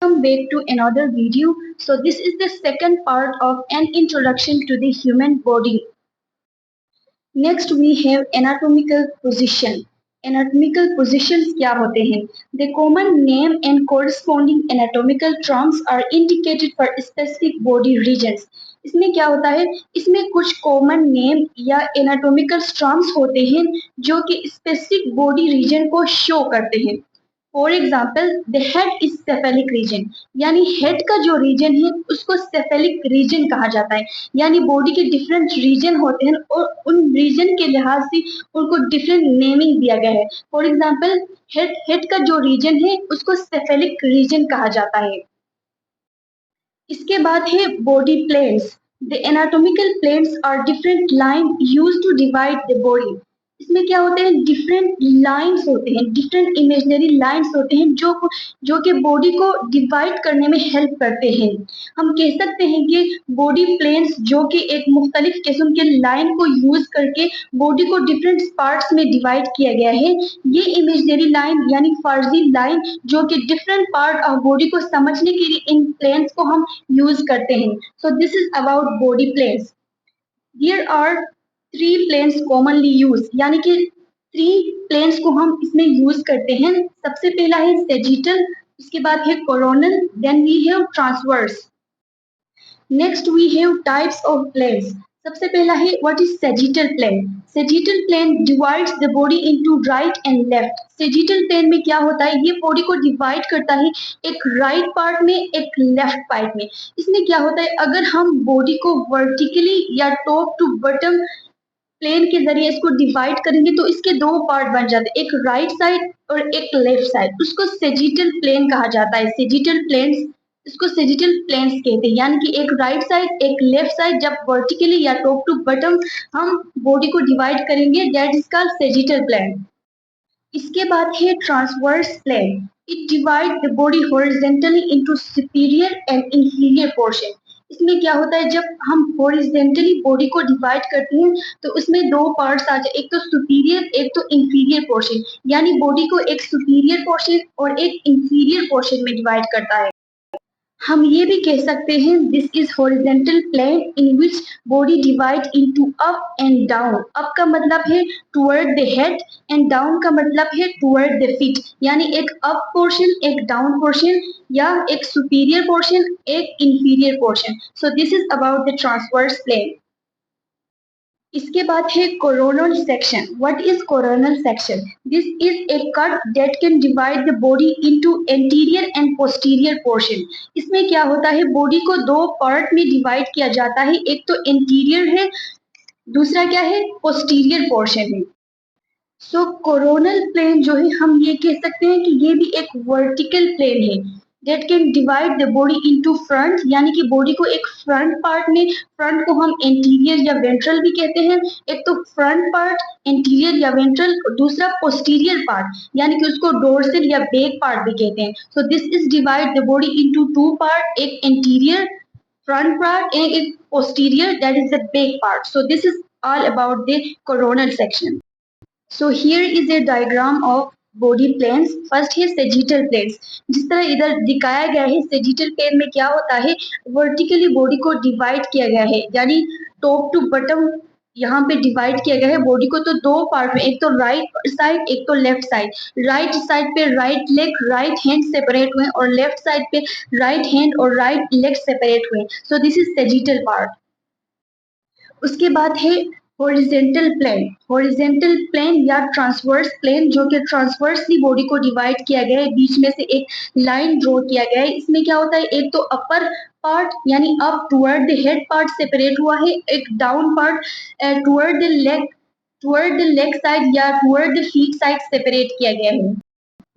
Welcome back to another video. So this is the second part of an introduction to the human body. Next we have anatomical position. Anatomical positions क्या होते हैं? The common name and corresponding anatomical terms are indicated for specific body regions. इसमें क्या होता है? इसमें कुछ common name या एनाटोमिकल टर्म्स होते हैं जो कि स्पेसिफिक बॉडी रीजन को शो करते हैं। For example the head is cephalic region, यानी हेड का जो रीजन है उसको सेफेलिक रीजन कहा जाता है। यानी बॉडी के डिफरेंट रीजन होते हैं और उन रीजन के लिहाज से उनको डिफरेंट नेमिंग दिया गया है। फॉर एग्जाम्पल हेड का जो रीजन है उसको सेफेलिक रीजन कहा जाता है। इसके बाद है body planes. The anatomical planes are different line use to divide the body. इसमें क्या होते हैं? डिफरेंट लाइंस होते हैं, डिफरेंट इमेजिनरी लाइंस होते हैं जो कि बॉडी को डिवाइड करने में हेल्प करते हैं। हम कह सकते हैं कि बॉडी प्लेन्स जो कि एक मुख्तलिफ किस्म के लाइन को यूज करके बॉडी को डिफरेंट पार्ट्स में डिवाइड किया गया है। ये इमेजिनरी लाइन यानी फर्जी लाइन जो कि डिफरेंट पार्ट ऑफ बॉडी को समझने के लिए इन प्लेन्स को हम यूज करते हैं। So this is about body planes. Here are three planes commonly used, यानी कि three planes को हम इसमें यूज करते हैं। सबसे पहला है सेजिटल, उसके बाद है coronal, then we have transverse. Next we have types of planes. सबसे पहला है what is sagittal plane. Sagittal plane divides the body into right and left. Sagittal plane में क्या होता है? ये बॉडी को डिवाइड करता है एक राइट पार्ट में, एक लेफ्ट पार्ट में। इसमें क्या होता है? अगर हम बॉडी को वर्टिकली या टॉप टू बॉटम प्लेन के जरिए इसको डिवाइड करेंगे तो इसके दो पार्ट बन जाते हैं, एक राइट साइड और एक लेफ्ट साइड। उसको सेजिटल प्लेन कहा जाता है। सेजिटल प्लेन्स, इसको सेजिटल प्लेन्स कहते हैं। यानी कि एक राइट साइड एक लेफ्ट साइड जब वर्टिकली या टॉप टू बॉटम हम बॉडी को डिवाइड करेंगे, that is called sagittal plane. इसके बाद है transverse plane. It divides the body horizontally into superior and inferior portion. इसमें क्या होता है? जब हम हॉरिजॉन्टली बॉडी को डिवाइड करते हैं तो उसमें दो पार्ट्स आ जाए, एक तो सुपीरियर एक तो इंफीरियर पोर्शन। यानी बॉडी को एक सुपीरियर पोर्शन और एक इंफीरियर पोर्शन में डिवाइड करता है। हम ये भी कह सकते हैं this is horizontal plane in which body divide into up and down. Up का मतलब है toward the head and down का मतलब है टुवर्ड द फीट। यानी एक अप पोर्शन एक डाउन पोर्शन या एक सुपीरियर पोर्शन एक inferior portion. So this is about the transverse plane. इसके बाद है coronal section. What is coronal section? This is a cut that can divide the body into anterior and posterior portion. इसमें क्या होता है? Body को दो पार्ट में डिवाइड किया जाता है, एक तो एंटीरियर है, दूसरा क्या है? पोस्टीरियर पोर्शन है। सो कोरोनल प्लेन जो है हम ये कह सकते हैं कि ये भी एक वर्टिकल प्लेन है that can divide the body into front. यानी कि बॉडी को एक फ्रंट पार्ट में, फ्रंट को हम एंटीरियर या वेंट्रल भी कहते हैं। एक तो फ्रंट पार्ट एंटीरियर या वेंट्रल, दूसरा पोस्टीरियर पार्ट यानी कि उसको डोर्सल या बैक पार्ट भी कहते हैं। So this is divide the body into two part, एक एंटीरियर फ्रंट पार्ट and एक posterior that is the back part. So this is all about the coronal section. So here is a diagram of body planes. First है sagittal planes. जिस तरह इधर दिखाया गया है, sagittal plane में क्या होता है? वर्टिकली बॉडी को डिवाइड किया गया है, यानी टॉप टू बॉटम यहाँ पे डिवाइड किया गया है बॉडी को। तो दो पार्ट में, एक तो राइट साइड एक तो लेफ्ट साइड। राइट साइड पे right leg right hand separate हुए और लेफ्ट साइड पे राइट हैंड और राइट लेग सेपरेट हुए। सो दिस इज सेजिटल पार्ट। उसके बाद है हॉरिजेंटल प्लेन। हॉरिजेंटल प्लेन या ट्रांसवर्स प्लेन जो कि ट्रांसवर्सली बॉडी को डिवाइड किया गया है, बीच में से एक लाइन ड्रॉ किया गया है। इसमें क्या होता है? एक तो अपर पार्ट यानी up toward the head part separate हुआ है, एक down part toward the leg side या toward the feet side separate किया गया है।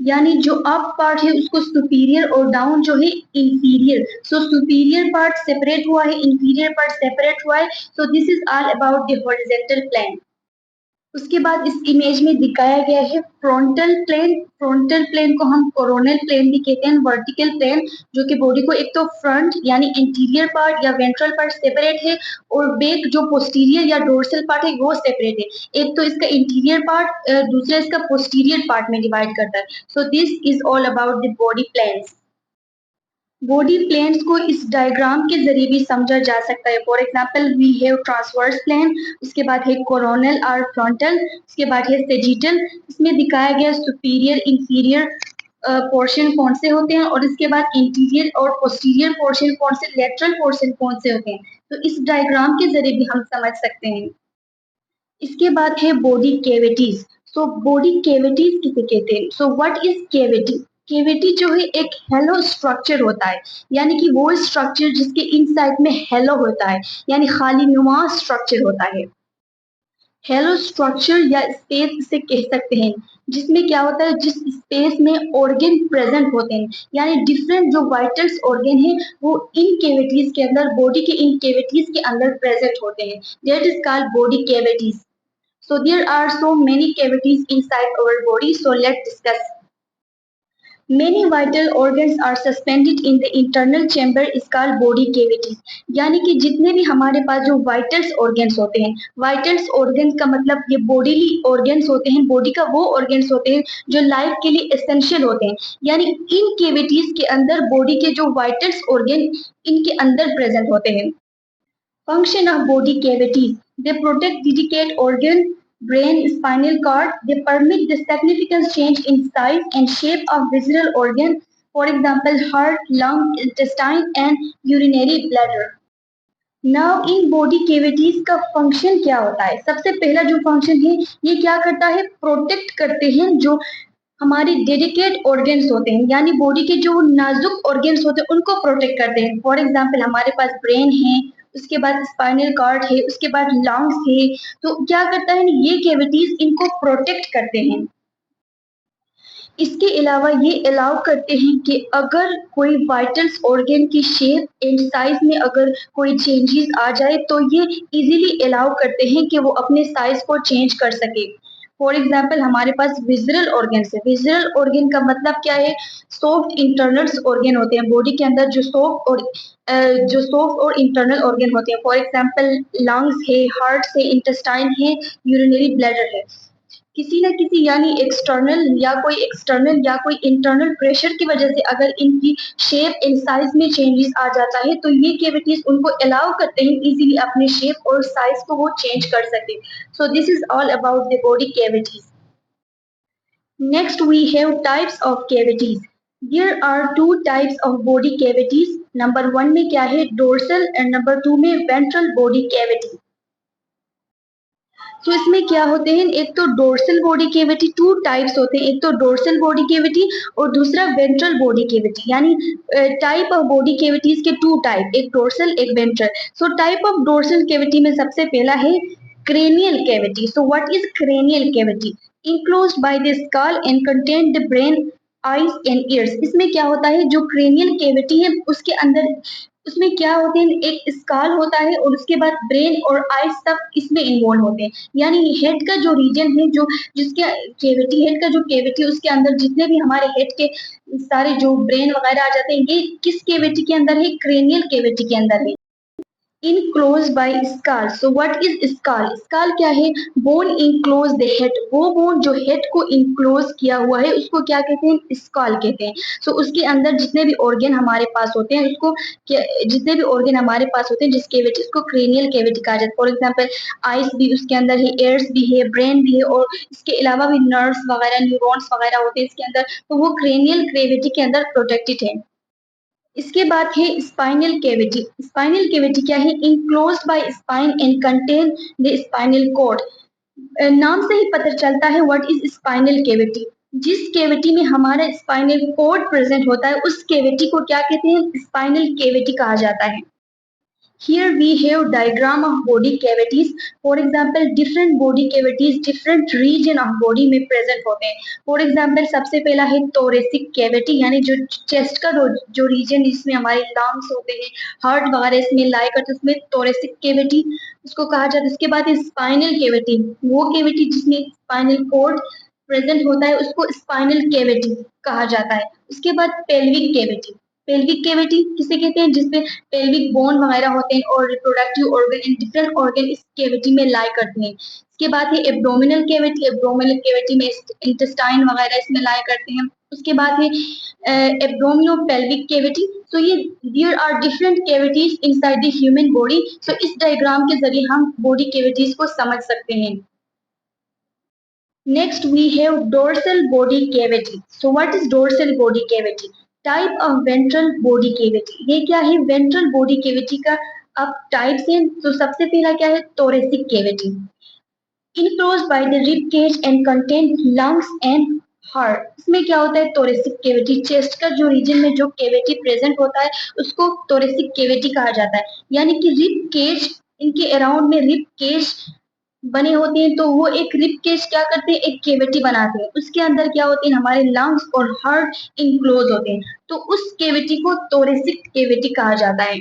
यानी जो अप पार्ट है उसको सुपीरियर और डाउन जो है inferior. So superior part separate हुआ है, इंफीरियर पार्ट सेपरेट हुआ है। So this is all about the horizontal plane. उसके बाद इस इमेज में दिखाया गया है फ्रंटल प्लेन। फ्रंटल प्लेन को हम कोरोनल प्लेन भी कहते हैं, वर्टिकल प्लेन जो कि बॉडी को एक तो फ्रंट यानी इंटीरियर पार्ट या वेंट्रल पार्ट सेपरेट है और बैक जो पोस्टीरियर या डोर्सल पार्ट है वो सेपरेट है। एक तो इसका इंटीरियर पार्ट दूसरा इसका पोस्टीरियर पार्ट में डिवाइड करता है। So this is all about the body planes. Body planes को इस डायग्राम के जरिए भी समझा जा सकता है। For example we have transverse plane, उसके बाद है कोरोनल और फ्रंटल, उसके बाद है सेजिटल। इसमें दिखाया गया सुपीरियर इंफीरियर पोर्शन कौन से होते हैं और इसके बाद इंटीरियर और पोस्टीरियर पोर्शन कौन से, लेटरल पोर्शन कौन से होते हैं, तो इस डायग्राम के जरिए भी हम समझ सकते हैं। इसके बाद है body cavities. So body cavities किसे कहते हैं? So what is cavity? Cavity जो है एक हेलो स्ट्रक्चर होता है, यानी कि वो स्ट्रक्चर जिसके इनसाइड में हेलो होता है, यानी खाली नुमा स्ट्रक्चर होता है। हेलो स्ट्रक्चर या स्पेस इसे कह सकते हैं, जिसमें क्या होता है, जिस स्पेस में ऑर्गन प्रेजेंट होते हैं, यानी डिफरेंट जो वाइटल्स ऑर्गन है वो इन कैविटीज के अंदर, बॉडी के इन कैविटीज के अंदर प्रेजेंट होते हैं। That is called body cavities. So there are so many cavities inside our body. So let's discuss. Many vital organs are suspended in the internal chamber is called body cavities. यानी कि जितने भी हमारे पास जो vitals organs होते हैं, vitals organs का मतलब ये बॉडीली ऑर्गन्स होते हैं, बॉडी का वो ऑर्गन्स होते हैं जो लाइफ के लिए एसेंशियल होते हैं, यानी इन कैविटीज के अंदर बॉडी के जो वाइटल्स ऑर्गन इनके अंदर प्रेजेंट होते हैं। Function of body cavities. They protect delicate organ, brain, spinal cord. They permit the significant change in size and shape of visceral organ. For example, heart, lung, intestine and urinary bladder. Now in body cavities का function क्या होता है? सबसे पहला जो function है, ये क्या करता है, प्रोटेक्ट करते हैं जो हमारे डेडिकेट ऑर्गन्स होते हैं, यानी बॉडी के जो नाजुक ऑर्गन्स होते हैं उनको प्रोटेक्ट करते हैं। फॉर एग्जांपल हमारे पास ब्रेन है, उसके बाद स्पाइनल कॉर्ड है, उसके बाद लंग्स है, तो क्या करता है, ये कैविटीज इनको प्रोटेक्ट करते हैं। इसके अलावा ये अलाउ करते हैं कि अगर कोई वाइटल्स ऑर्गन की शेप एंड साइज में अगर कोई चेंजेस आ जाए तो ये इजीली अलाउ करते हैं कि वो अपने साइज को चेंज कर सके। फॉर एग्जाम्पल हमारे पास विजरल ऑर्गन है। विजरल ऑर्गन का मतलब क्या है? सॉफ्ट इंटरनल ऑर्गन होते हैं बॉडी के अंदर, जो सॉफ्ट और इंटरनल ऑर्गन होते हैं। फॉर एग्जाम्पल लंग्स है, हार्ट है, इंटेस्टाइन है, यूरिनरी ब्लैडर है। किसी न किसी यानी एक्सटर्नल या कोई इंटरनल प्रेशर की वजह से अगर इनकी शेप एंड साइज में चेंजेस आ जाता है तो ये कैविटीज उनको अलाउ करते हैं इजीली अपने शेप और साइज को वो चेंज कर सके। So this is all about the body cavities. Next we have types of cavities. There are two types of body cavities. Number 1 में क्या है, डोर्सल, एंड नंबर 2 में वेंट्रल बॉडी कैविटी। तो इसमें क्या होते हैं, एक तो dorsal body cavity, two types होते हैं, एक तो डोर्सल बॉडी कैविटी और दूसरा वेंट्रल बॉडी कैविटी, यानी टाइप ऑफ बॉडी कैविटीज के टू टाइप, एक डोर्सल एक ventral. So type of dorsal cavity में सबसे पहला है cranial cavity. So what is cranial cavity? Enclosed by the skull and contain the brain, eyes and ears. इसमें क्या होता है, जो cranial cavity है उसके अंदर, उसमें क्या होते हैं, एक स्काल होता है और उसके बाद ब्रेन और आईज तक इसमें इन्वॉल्व होते हैं, यानी हेड का जो रीजन है, जो जिसके कैविटी, हेड का जो कैविटी, उसके अंदर जितने भी हमारे हेड के सारे जो ब्रेन वगैरह आ जाते हैं, ये किस कैविटी के अंदर है, क्रेनियल कैविटी के अंदर है। Enclose by scale. So what is scale? Scale क्या है, बोन इनक्लोज द हेड, वो बोन जो हेड को इनक्लोज किया हुआ है उसको क्या कहते हैं, स्काल कहते हैं। सो उसके अंदर जितने भी ऑर्गन हमारे पास होते हैं उसको, जितने भी ऑर्गन हमारे पास होते हैं जिस कैविटी, उसको क्रेनियल कैविटी कहा जाता है। फॉर एग्जाम्पल आइस भी उसके अंदर है, एयर्स भी है, ब्रेन भी है और इसके अलावा भी नर्व्स वगैरह, न्यूरॉन्स वगैरह होते हैं इसके अंदर, तो वो क्रेनियल कैविटी के अंदर प्रोटेक्टेड है। इसके बाद है स्पाइनल कैविटी। स्पाइनल कैविटी क्या है, enclosed by spine and contain the spinal cord. नाम से ही पता चलता है व्हाट इज स्पाइनल कैविटी। जिस कैविटी में हमारा स्पाइनल कॉर्ड प्रेजेंट होता है उस कैविटी को क्या कहते हैं, स्पाइनल कैविटी कहा जाता है। Here we have diagram of body cavities. For example, different body cavities, different region of body में present होते हैं। For example, सबसे पहला है thoracic cavity, यानी जो chest का जो region जिसमें हमारे lungs होते हैं, heart वगैरह इसमें lie करते हैं, उसमें thoracic cavity उसको कहा जाता है। उसके बाद है spinal cavity, वो cavity जिसमें spinal cord प्रेजेंट होता है उसको स्पाइनल कैविटी कहा जाता है। उसके बाद पेल्विक कैविटी। पेल्विक कैविटी किसे कहते हैं, जिसपे पेल्विक बोन वगैरह होते हैं और reproductive organ and different organ इस कैविटी में लाई करते हैं। इसके बाद है एब्डोमिनल कैविटी। एब्डोमिनल कैविटी में इंटेस्टाइन वगैरह इसमें लाई करते हैं। उसके बाद है एब्डोमिनो पेल्विक कैविटी, सो ये there are different cavities inside the human body. So इस डायग्राम के जरिए हम बॉडी कैविटीज को समझ सकते हैं। Next, we have dorsal body cavity. So, what is dorsal body cavity? Type of ventral body cavity. ये क्या है? Ventral body cavity का अब types हैं। तो सबसे पहला क्या है? Thoracic cavity. Enclosed by the rib cage and contain lungs and heart. इसमें क्या होता है? Thoracic cavity. Chest का जो region में जो cavity present होता है, उसको thoracic cavity कहा जाता है। यानी कि rib cage, इनके अराउंड में rib cage बने होते हैं, तो वो एक रिब केज क्या करते हैं? एक केविटी बनाते हैं। उसके अंदर क्या होते हैं? हमारे लंग्स और हार्ट इनक्लोज होते हैं। तो उस केविटी को थोरेसिक केविटी कहा जाता है।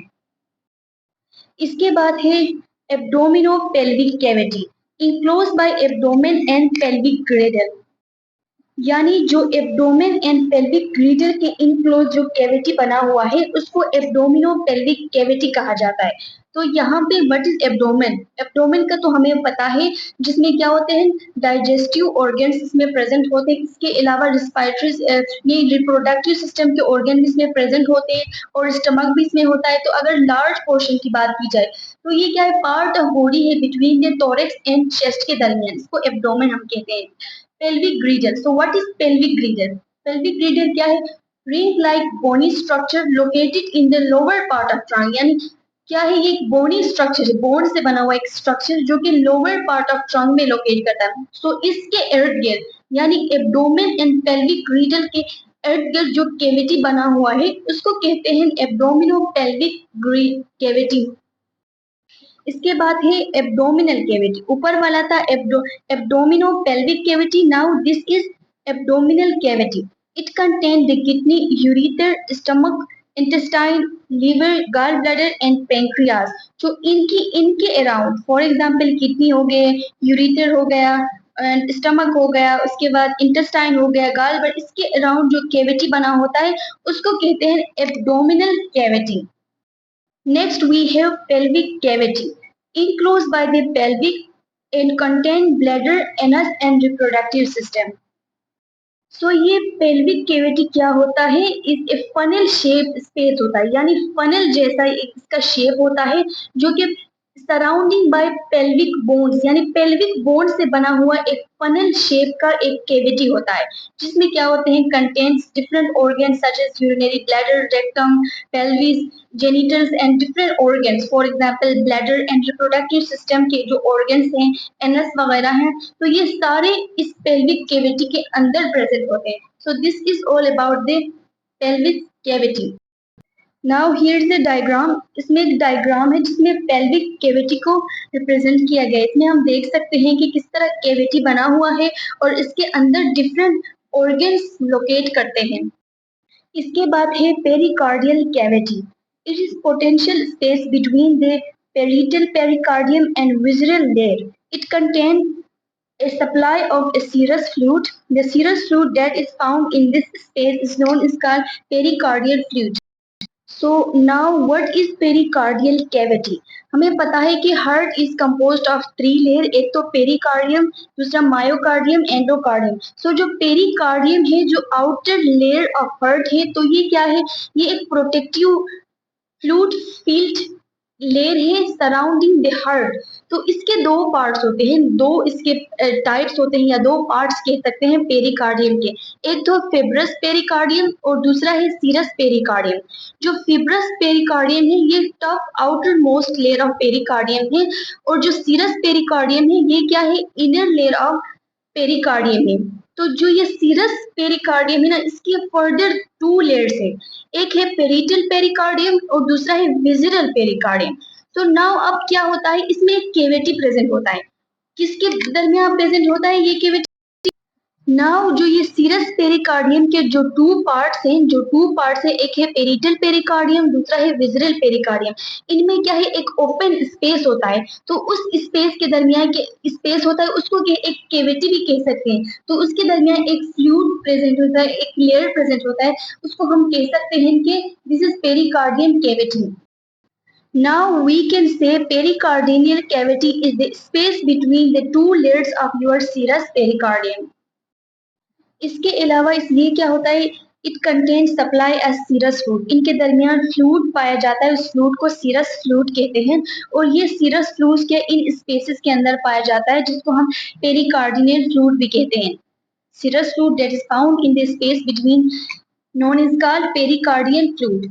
इसके बाद है abdomino pelvic cavity, enclose by abdomen and pelvic girdle. यानी जो एब्डोमेन एंड पेल्विक ग्रीडल के इनक्लोज जो कैविटी बना हुआ है, उसको एब्डोमिनो पेल्विक कैविटी कहा जाता है। तो यहाँ पे व्हाट इज एब्डोमेन? एब्डोमेन का तो हमें पता है, जिसमें क्या होते हैं? डाइजेस्टिव ऑर्गन्स इसमें प्रेजेंट होते हैं। इसके अलावा रिस्पायरेटरी रिप्रोडक्टिव सिस्टम के ऑर्गन इसमें प्रेजेंट होते हैं और स्टमक भी इसमें होता है। तो अगर लार्ज पोर्शन की बात की जाए, तो ये क्या है? पार्ट ऑफ बॉडी है between the thorax and chest के दरमियान, इसको एब्डोमेन हम कहते हैं। Pelvic girdle. So what is pelvic girdle? Pelvic girdle क्या है? Ring-like bony structure located in the lower part of trunk. यानी क्या है? ये एक बोनी स्ट्रक्चर है, बोन से बना हुआ एक स्ट्रक्चर जो कि लोअर पार्ट ऑफ ट्रंक में लोकेट करता है। सो इसके इर्द गिर्द यानी एब्डोमेन एंड पेल्विक ग्रीडल के इर्द गिर्द जो कैविटी बना हुआ है, उसको कहते हैं एब्डोमिनो पेल्विक कैविटी। इसके बाद है एब्डोमिनल कैविटी। ऊपर वाला था abdomino pelvic cavity, now this is abdominal cavity. It contain the kidney, ureter, stomach, intestine, liver, gall bladder and pancreas. जो इनके अराउंड, फॉर एग्जांपल किडनी हो गए, यूरेटर हो गया, स्टमक हो गया, उसके बाद इंटेस्टाइन हो गया, गॉल ब्लैडर, इसके अराउंड जो कैविटी बना होता है, उसको कहते हैं abdominal cavity. Next, we have pelvic cavity, enclosed by the pelvic and contain bladder, anus and reproductive system. So ये pelvic cavity क्या होता है? इस funnel shape space होता है, यानी funnel जैसा इसका shape होता है, जो कि सराउंडिंग बाय पेल्विक बोन्स, यानी पेल्विक बोन से बना हुआ एक फनल शेप का एक कैविटी होता है, जिसमें क्या होते हैं? Contains different organs such as urinary bladder, rectum, pelvis, genitals and different organs, for example bladder and reproductive system के जो ऑर्गन्स हैं, एनस वगैरह हैं, तो ये सारे इस पेल्विक कैविटी के अंदर प्रेजेंट होते हैं। So this is all about the pelvic cavity. Now here is the diagram. इसमें एक डायग्राम है जिसमें पेल्विक कैविटी को रिप्रेजेंट किया गया है। इसमें हम देख सकते हैं कि किस तरह कैविटी बना हुआ है और इसके अंदर डिफरेंट ऑर्गन्स लोकेट करते हैं। इसके बाद है pericardial cavity. It is potential space between the parietal pericardium and visceral layer. It contain a supply of a serous fluid. The serous fluid that is found in this space is known as called pericardial fluid. So now what is pericardial cavity? हमें पता है कि heart is composed of 3 layer, एक तो pericardium, दूसरा myocardium, endocardium. सो जो pericardium है, जो आउटर लेयर ऑफ हार्ट है, तो ये क्या है? ये एक प्रोटेक्टिव फ्लूइड फील्ड लेयर है सराउंडिंग द हार्ट। तो इसके दो पार्ट्स होते हैं, दो इसके टाइप्स होते हैं, या दो पार्ट्स कह सकते हैं पेरिकार्डियम के। एक तो फिब्रस पेरिकार्डियम और दूसरा है सीरस पेरिकार्डियम। जो फिब्रस पेरिकार्डियम है, ये tough outer most layer of pericardium है, और जो सीरस पेरिकार्डियम है, ये क्या है? इनर लेयर ऑफ पेरिकार्डियम है। तो जो ये सीरस पेरिकार्डियम है ना, इसकी फर्दर 2 लेयर्स है। एक है पेरिटल पेरिकार्डियम और दूसरा है विसरल पेरिकार्डियम। तो नाउ अब क्या होता है? इसमें एक कैविटी प्रेजेंट होता है। किसके दरमियान प्रेजेंट होता है ये कैविटी? नाउ जो ये सीरस पेरिकार्डियम के जो 2 पार्ट्स हैं, एक है पेरिटल पेरिकार्डियम, दूसरा है विसरल पेरिकार्डियम। इनमें क्या है? एक ओपन स्पेस होता है। तो उस स्पेस के दरमियान के स्पेस होता है, उसको एक कैविटी भी कह सकते हैं। तो उसके दरमियान एक फ्लूइड प्रेजेंट होता है, एक लेयर प्रेजेंट होता है, उसको हम कह सकते हैं कि this is pericardium cavity. Now we can say pericardial cavity is the space between the 2 layers of your serous pericardium. इसके अलावा इसलिए क्या होता है? It contains supply as serous fluid. इनके दरमियान फ्लूइड पाया जाता है, उस फ्लूइड को सीरस फ्लूइड कहते हैं और ये सीरस फ्लूइड के इन स्पेसेस के अंदर पाया जाता है जिसको हम पेरिकार्डिनल फ्लूइड भी कहते हैं। Serous fluid that is found in the space between known is called pericardial fluid।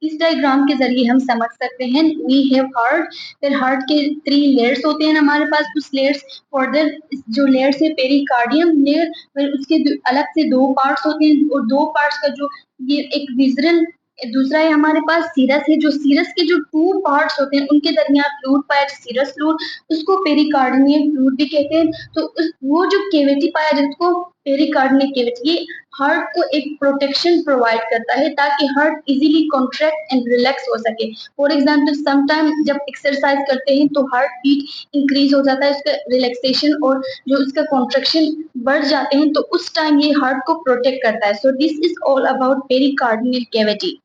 इस डायग्राम के जरिए हम समझ सकते हैं वी हैव हार्ट, फिर हार्ट के 3 लेयर्स होते हैं हमारे पास, उस लेयर्स फर्दर जो लेयर्स है पेरिकार्डियम लेयर, फिर उसके अलग से 2 पार्ट्स होते हैं और 2 पार्ट्स का जो ये एक विजरल, दूसरा है हमारे पास सीरस है, जो सीरस के जो 2 पार्ट्स होते हैं उनके दरमियान फ्लूइड पाया सीरस फ्लूइड, उसको पेरिकार्डियल फ्लूइड भी कहते हैं। तो वो जो केविटी पाया जाता है उसको पेरिकार्डियल केविटी, ये हार्ट को एक प्रोटेक्शन प्रोवाइड करता है ताकि heart easily contract and relax हो सके। फॉर एग्जांपल समटाइम जब एक्सरसाइज करते हैं तो हार्ट बीट इंक्रीज हो जाता है, उसका रिलैक्सेशन और जो उसका कॉन्ट्रैक्शन बढ़ जाते हैं, तो उस टाइम ये हार्ट को प्रोटेक्ट करता है। So this is all about pericardial cavity.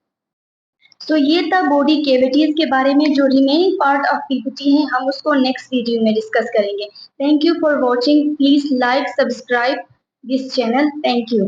तो ये था बॉडी कैविटीज के बारे में। जो रिमेनिंग पार्ट ऑफ पीपीटी है हम उसको नेक्स्ट वीडियो में डिस्कस करेंगे। Thank you for watching, please like subscribe this channel. Thank you.